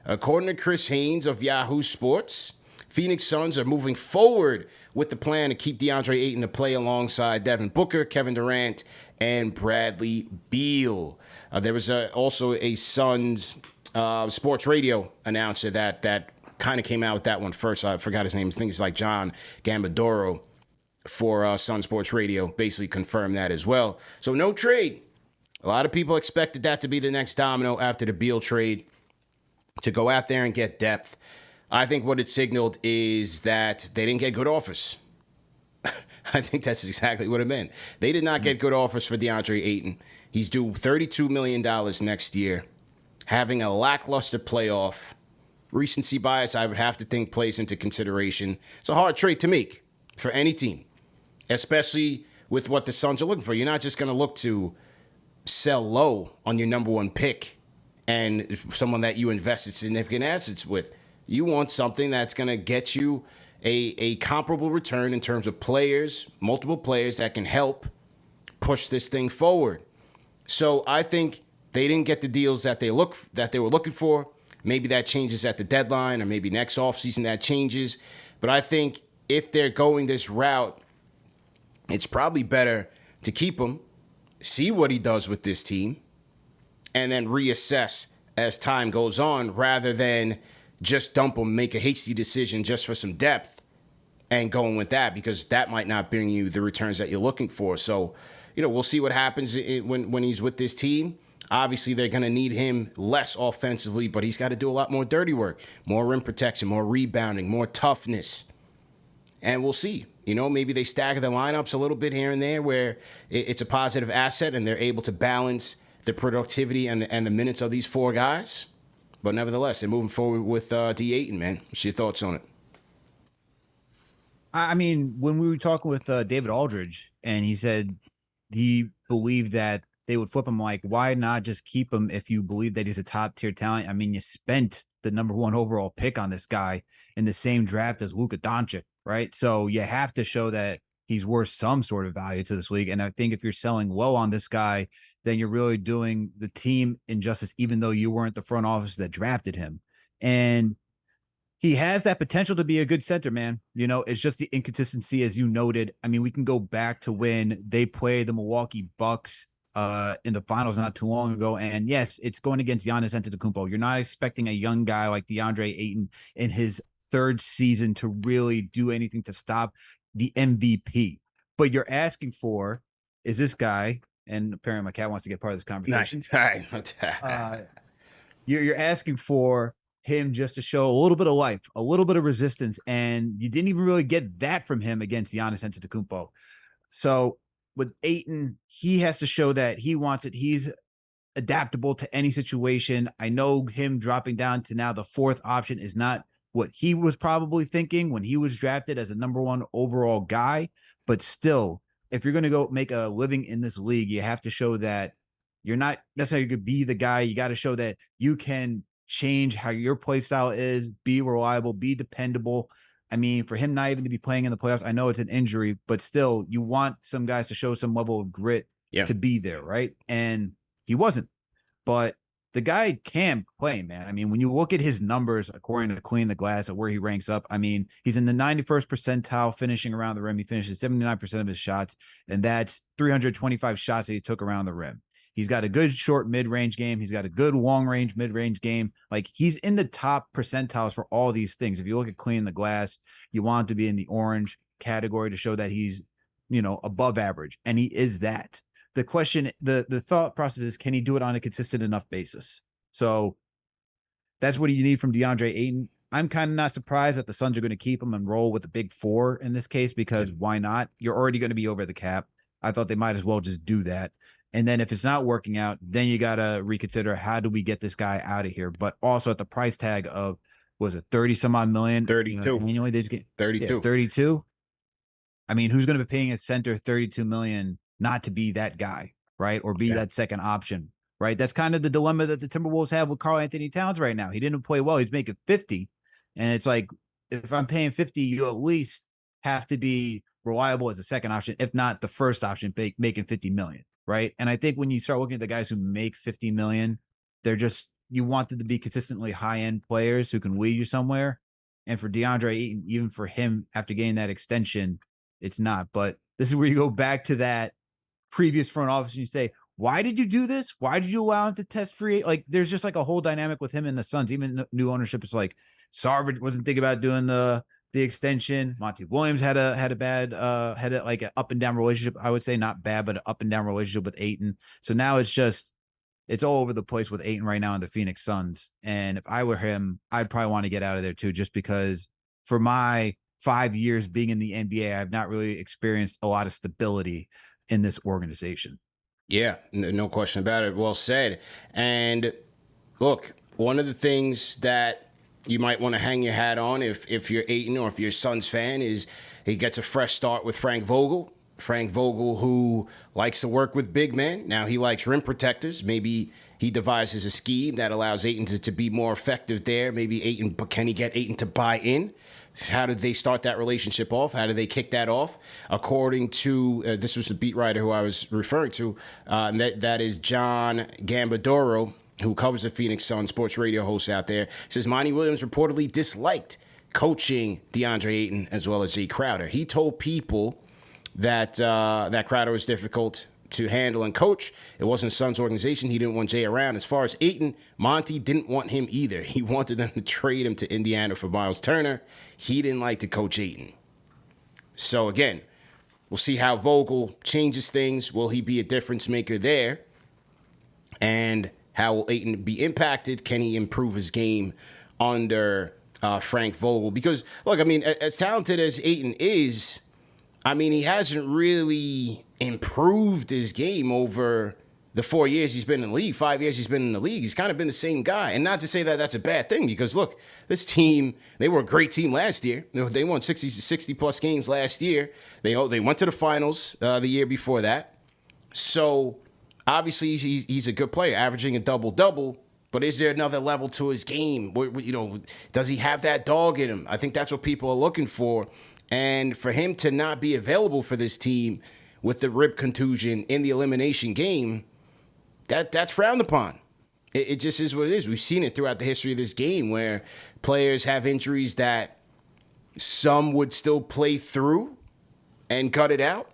According to Chris Haynes of Yahoo Sports, Phoenix Suns are moving forward with the plan to keep DeAndre Ayton to play alongside Devin Booker, Kevin Durant, and Bradley Beal. There was also a Suns sports radio announcer that kind of came out with that one first. I forgot his name. I think it's like John Gambadoro for Sun Sports Radio. Basically confirmed that as well. So no trade. A lot of people expected that to be the next domino after the Beal trade, to go out there and get depth. I think what it signaled is that they didn't get good offers. I think that's exactly what it meant. They did not get good offers for DeAndre Ayton. He's due $32 million next year. Having a lackluster playoff. Recency bias, I would have to think, plays into consideration. It's a hard trade to make for any team, especially with what the Suns are looking for. You're not just going to look to sell low on your number one pick and someone that you invested significant assets with. You want something that's going to get you a comparable return in terms of players, multiple players that can help push this thing forward. So I think they didn't get the deals that they were looking for. Maybe that changes at the deadline, or maybe next offseason that changes. But I think if they're going this route, it's probably better to keep him, see what he does with this team, and then reassess as time goes on, rather than just dump him, make a hasty decision just for some depth and going with that, because that might not bring you the returns that you're looking for. So, we'll see what happens when he's with this team. Obviously, they're going to need him less offensively, but he's got to do a lot more dirty work, more rim protection, more rebounding, more toughness. And we'll see. Maybe they stagger the lineups a little bit here and there where it's a positive asset and they're able to balance the productivity and the minutes of these four guys. But nevertheless, they're moving forward with D. Ayton, man. What's your thoughts on it? I mean, when we were talking with David Aldridge, and he said he believed that they would flip him, like, why not just keep him if you believe that he's a top-tier talent? I mean, you spent the number one overall pick on this guy in the same draft as Luka Doncic, right? So you have to show that he's worth some sort of value to this league. And I think if you're selling low on this guy, then you're really doing the team injustice, even though you weren't the front office that drafted him. And he has that potential to be a good center, man. It's just the inconsistency, as you noted. I mean, we can go back to when they played the Milwaukee Bucks in the finals not too long ago. And yes, it's going against Giannis Antetokounmpo. You're not expecting a young guy like DeAndre Ayton in his third season to really do anything to stop the MVP. But you're asking for is this guy, and apparently my cat wants to get part of this conversation. Nice. You're asking for him just to show a little bit of life, a little bit of resistance, and you didn't even really get that from him against Giannis Antetokounmpo. So with Ayton, he has to show that he wants it. He's adaptable to any situation. I know him dropping down to now the fourth option is not what he was probably thinking when he was drafted as a number one overall guy, but still, if you're going to go make a living in this league, you have to show that you're not necessarily going to be the guy. You got to show that you can change how your play style is, be reliable, be dependable. I mean, for him not even to be playing in the playoffs, I know it's an injury, but still, you want some guys to show some level of grit to be there, right? And he wasn't. But the guy can play, man. I mean, when you look at his numbers, according to Clean the Glass, at where he ranks up, I mean, he's in the 91st percentile finishing around the rim. He finishes 79% of his shots, and that's 325 shots that he took around the rim. He's got a good short mid-range game. He's got a good long-range mid-range game. Like, he's in the top percentiles for all these things. If you look at Clean the Glass, you want him to be in the orange category to show that he's, above average, and he is that. The question, the thought process is, can he do it on a consistent enough basis? So that's what you need from DeAndre Ayton. I'm kind of not surprised that the Suns are going to keep him and roll with the big four in this case, because why not? You're already going to be over the cap. I thought they might as well just do that. And then if it's not working out, then you got to reconsider, how do we get this guy out of here? But also at the price tag of, was it 30 some odd million? 32. Annually, they just get 32. Yeah, 32. I mean, who's going to be paying a center 32 million not to be that guy, right? Or be that second option, right? That's kind of the dilemma that the Timberwolves have with Karl Anthony Towns right now. He didn't play well. He's making 50. And it's like, if I'm paying 50, you at least have to be reliable as a second option, if not the first option, making 50 million, right? And I think when you start looking at the guys who make 50 million, they're just you want them to be consistently high-end players who can lead you somewhere. And for DeAndre Ayton, even for him, after getting that extension, it's not. But this is where you go back to that previous front office and you say, why did you do this? Why did you allow him to test free? Like, there's just like a whole dynamic with him and the Suns. Even new ownership is like, Sarver wasn't thinking about doing the extension. Monty Williams had a bad like an up and down relationship. I would say not bad, but an up and down relationship with Ayton. So now it's all over the place with Ayton right now in the Phoenix Suns. And if I were him, I'd probably want to get out of there too, just because for my 5 years being in the NBA, I've not really experienced a lot of stability in this organization. Yeah, no question about it. Well said. And look, one of the things that you might want to hang your hat on if you're Ayton or if you're a Suns fan is he gets a fresh start with Frank Vogel. Frank Vogel, who likes to work with big men. Now he likes rim protectors. Maybe he devises a scheme that allows Ayton to be more effective there. Maybe Ayton, but can he get Ayton to buy in? How did they start that relationship off? How did they kick that off? According to, this was the beat writer who I was referring to, that is John Gambadoro, who covers the Phoenix Suns, sports radio host out there. Says Monty Williams reportedly disliked coaching DeAndre Ayton as well as Jay Crowder. He told people that that Crowder was difficult to handle and coach. It wasn't Suns organization. He didn't want Jay around. As far as Ayton, Monty didn't want him either. He wanted them to trade him to Indiana for Miles Turner. He didn't like to coach Ayton. So again, we'll see how Vogel changes things. Will he be a difference maker there? And how will Ayton be impacted? Can he improve his game under Frank Vogel? Because, look, I mean, as talented as Ayton is, I mean, he hasn't really improved his game over the 4 years he's been in the league, 5 years he's been in the league. He's kind of been the same guy. And not to say that that's a bad thing, because, look, this team, they were a great team last year. They won 60-plus games last year. They went to the finals the year before that. So, obviously, he's a good player, averaging a double-double. But is there another level to his game? You know, does he have that dog in him? I think that's what people are looking for. And for him to not be available for this team with the rib contusion in the elimination game, that's frowned upon. It just is what it is. We've seen it throughout the history of this game where players have injuries that some would still play through and cut it out.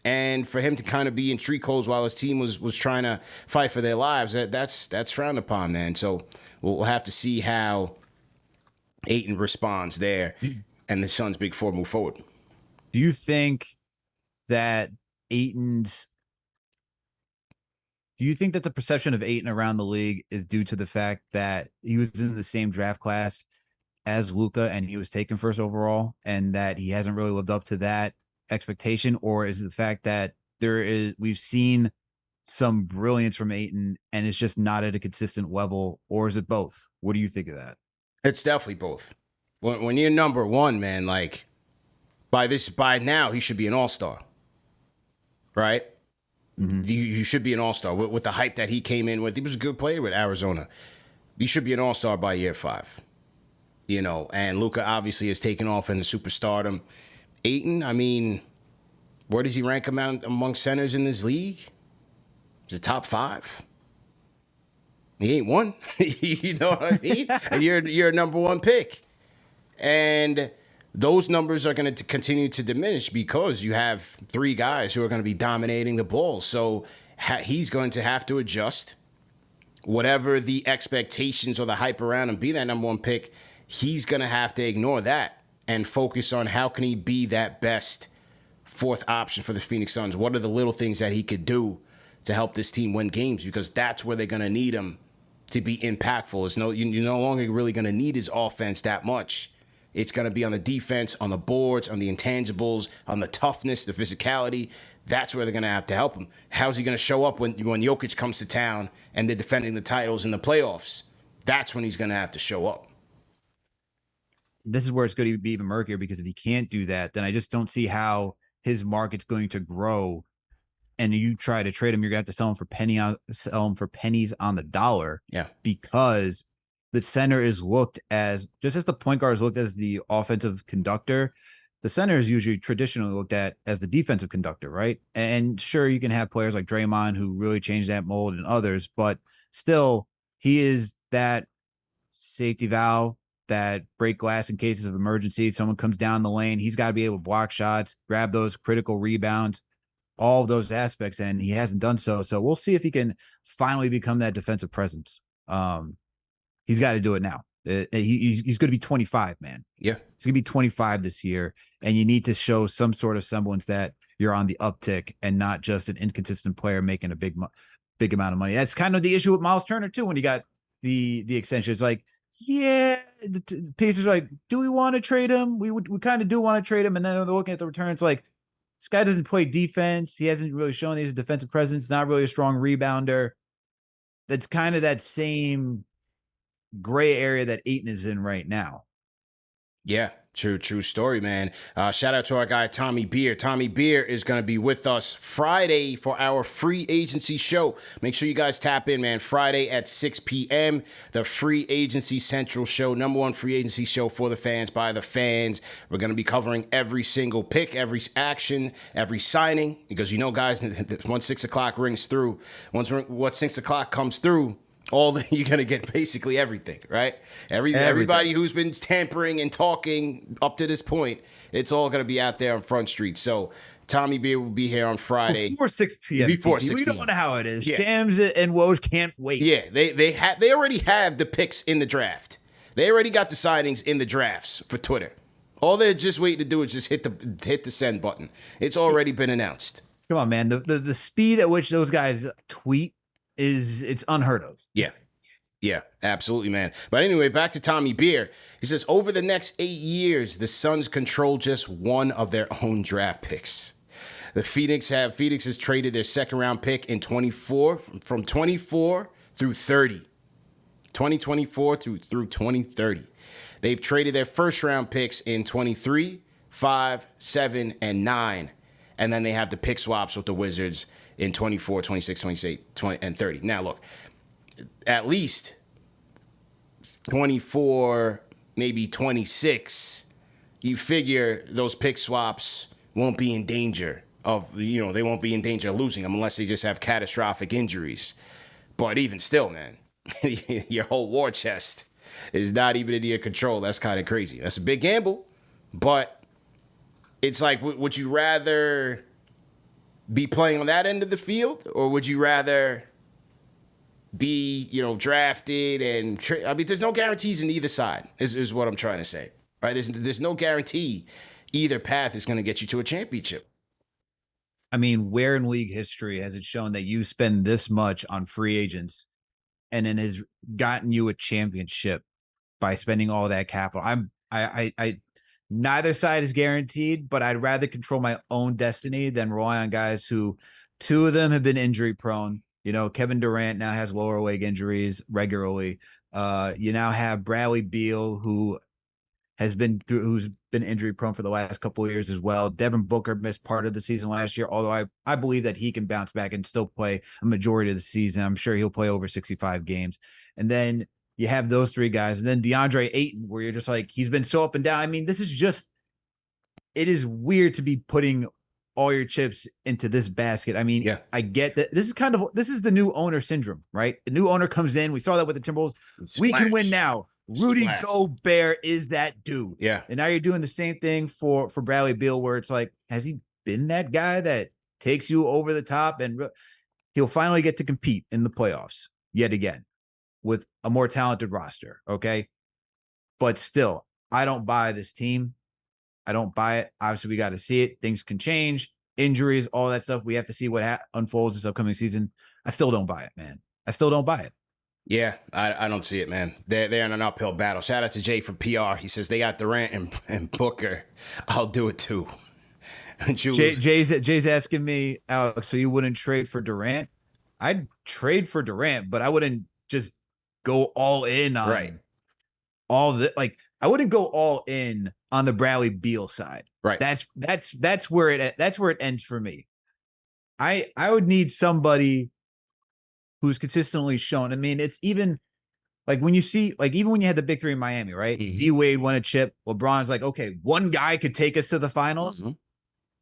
And for him to kind of be in street clothes while his team was trying to fight for their lives, that's frowned upon, man. So we'll have to see how Ayton responds there and the Suns' Big Four move forward. Do you think that Ayton's Do you think that the perception of Ayton around the league is due to the fact that he was in the same draft class as Luka and he was taken first overall, and that he hasn't really lived up to that expectation? Or is it the fact that we've seen some brilliance from Ayton and it's just not at a consistent level? Or is it both? What do you think of that? It's definitely both. When you're number one, man, like by now he should be an all-star, right? Mm-hmm. You should be an all-star with the hype that he came in with. He was a good player with Arizona. You should be an all-star by year 5, and Luka obviously has taken off into superstardom. Ayton, I mean, where does he rank among centers in this league? He's a top 5. He ain't one. You know what I mean? And you're a number 1 pick. And those numbers are going to continue to diminish because you have 3 guys who are going to be dominating the ball. So he's going to have to adjust. Whatever the expectations or the hype around him be that number 1 pick, he's going to have to ignore that and focus on how can he be that best 4th option for the Phoenix Suns. What are the little things that he could do to help this team win games? Because that's where they're going to need him to be impactful. You're no longer really going to need his offense that much. It's going to be on the defense, on the boards, on the intangibles, on the toughness, the physicality. That's where they're going to have to help him. How's he going to show up when Jokic comes to town and they're defending the titles in the playoffs? That's when he's going to have to show up. This is where it's going to be even murkier, because if he can't do that, then I just don't see how his market's going to grow. And you try to trade him, you're going to have to sell him for pennies on the dollar. Yeah, because the center is looked as, just as the point guard is looked as the offensive conductor, the center is usually traditionally looked at as the defensive conductor, right? And sure, you can have players like Draymond who really changed that mold and others, but still, he is that safety valve, that break glass in cases of emergency. Someone comes down the lane. He's got to be able to block shots, grab those critical rebounds, all of those aspects, and he hasn't done so. So we'll see if he can finally become that defensive presence. He's got to do it now. He's going to be 25, man. Yeah. He's going to be 25 this year, and you need to show some sort of semblance that you're on the uptick and not just an inconsistent player making a big amount of money. That's kind of the issue with Miles Turner too. When you got the extension, it's like, yeah, the Pacers are like, do we want to trade him? We kind of do want to trade him, and then they're looking at the returns like, this guy doesn't play defense. He hasn't really shown he's a defensive presence. Not really a strong rebounder. That's kind of that same gray area that Ayton is in right now. Yeah, true story, man. Shout out to our guy, Tommy Beer. Tommy Beer is going to be with us Friday for our free agency show. Make sure you guys tap in, man. Friday at 6 p.m., the Free Agency Central show, #1 free agency show for the fans, by the fans. We're going to be covering every single pick, every action, every signing, because guys, once 6 o'clock rings through, once 6 o'clock comes through, you're going to get basically everything, right? Everybody who's been tampering and talking up to this point, it's all going to be out there on Front Street. So Tommy B will be here on Friday. Before 6 p.m. Before 6 We p.m. don't know how it is. Yeah. Jams and Woj can't wait. Yeah, they already have the picks in the draft. They already got the signings in the drafts for Twitter. All they're just waiting to do is just hit the send button. It's already been announced. Come on, man. The speed at which those guys tweet it's unheard of. Yeah, absolutely, man. But anyway, back to Tommy Beer. He says, over the next 8 years, the Suns control just one of their own draft picks. The Phoenix has traded their second round pick in 24 from 24 through 30. 2024 through 2030. They've traded their first round picks in 23, 5, 7, and 9. And then they have the pick swaps with the Wizards in 24, 26, 28, 20, and 30. Now, look, at least 24, maybe 26, you figure those pick swaps won't be in danger of, they won't be in danger of losing them unless they just have catastrophic injuries. But even still, man, your whole war chest is not even in your control. That's kind of crazy. That's a big gamble, but it's like, would you rather be playing on that end of the field, or would you rather be, drafted and there's no guarantees in either side is what I'm trying to say, right? There's no guarantee either path is going to get you to a championship. I mean, where in league history has it shown that you spend this much on free agents and then has gotten you a championship by spending all that capital? I neither side is guaranteed, but I'd rather control my own destiny than rely on guys who, two of them have been injury prone. Kevin Durant now has lower leg injuries regularly. You now have Bradley Beal, who's been injury prone for the last couple of years as well. Devin Booker missed part of the season last year, although I believe that he can bounce back and still play a majority of the season. I'm sure he'll play over 65 games. And then you have those three guys, and then DeAndre Ayton, where you're just like, he's been so up and down. I mean, it is weird to be putting all your chips into this basket. I mean, yeah. I get that this is the new owner syndrome, right? The new owner comes in. We saw that with the Timberwolves. We can win now. Rudy Gobert is that dude. Yeah. And now you're doing the same thing for Bradley Beal, where it's like, has he been that guy that takes you over the top? And he'll finally get to compete in the playoffs yet again with a more talented roster. Okay. But still, I don't buy this team. I don't buy it. Obviously, we got to see it. Things can change, injuries, all that stuff. We have to see what unfolds this upcoming season. I still don't buy it, man. I still don't buy it. Yeah, I don't see it, man. They're in an uphill battle. Shout out to Jay from PR. He says they got Durant and Booker. I'll do it too. Jay's asking me, Alex, so you wouldn't trade for Durant? I'd trade for Durant, but I wouldn't just go all in on all the, like, I wouldn't go all in on the Bradley Beal side. Right. That's where it ends for me. I would need somebody who's consistently shown. I mean, it's even like when you see, like, even when you had the big three in Miami, right? Mm-hmm. D Wade won a chip. LeBron's like, okay, one guy could take us to the finals. Mm-hmm.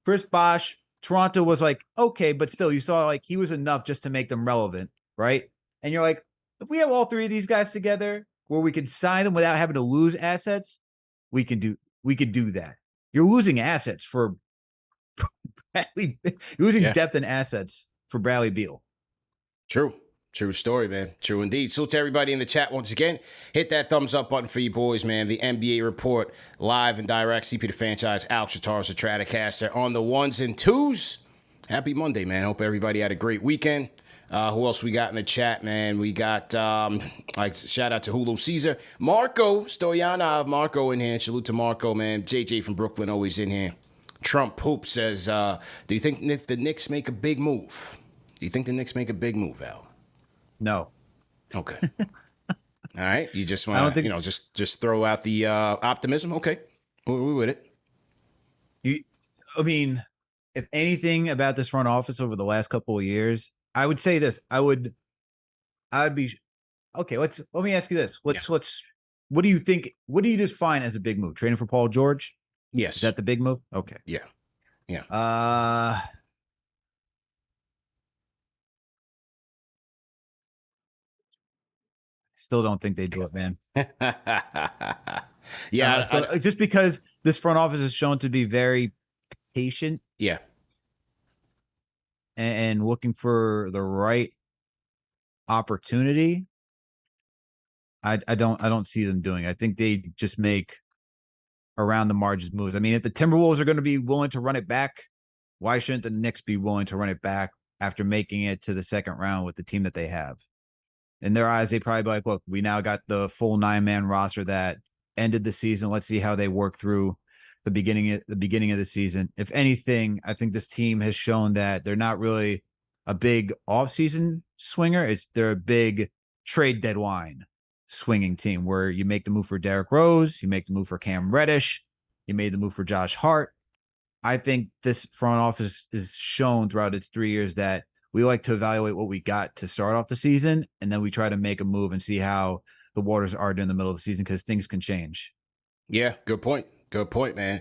Chris Bosh, Toronto was like, okay, but still, you saw like he was enough just to make them relevant, right? And you're like, If we have all three of these guys together where we can sign them without having to lose assets, we could do that. You're losing assets for Bradley, you're losing depth and assets for Bradley Beal. True. True story, man. True indeed. So to everybody in the chat once again, hit that thumbs up button for you boys, man. The NBA Report, live and direct. CP the Franchise, Alex Chattars, the Stratocaster on the ones and twos. Happy Monday, man. Hope everybody had a great weekend. Who else we got in the chat, man? We got, shout out to Hulu Caesar. Marco Stoyanov, Marco in here. Salute to Marco, man. JJ from Brooklyn, always in here. Trump Poop says, do you think the Knicks make a big move? Do you think the Knicks make a big move, Al? No. Okay. All right. You just want to, just throw out the optimism. Okay. We're with it. I mean, if anything about this front office over the last couple of years, I would say this. I'd be okay. Let me ask you this. What do you think? What do you define as a big move? Trading for Paul George? Yes. Is that the big move? Okay. Yeah. Yeah. Still don't think they do it, man. Yeah. Just because this front office is shown to be very patient. Yeah. And looking for the right opportunity. I don't see them doing it. I think they just make around the margins moves. I mean, if the Timberwolves are going to be willing to run it back, why shouldn't the Knicks be willing to run it back after making it to the second round with the team that they have? In their eyes, they probably be like, look, we now got the full 9-man roster that ended the season. Let's see how they work through the beginning of the season. If anything, I think this team has shown that they're not really a big offseason swinger. They're a big trade deadline swinging team where you make the move for Derrick Rose, you make the move for Cam Reddish, you made the move for Josh Hart. I think this front office is shown throughout its 3 years that we like to evaluate what we got to start off the season, and then we try to make a move and see how the waters are during the middle of the season because things can change. Yeah, good point. Good point, man.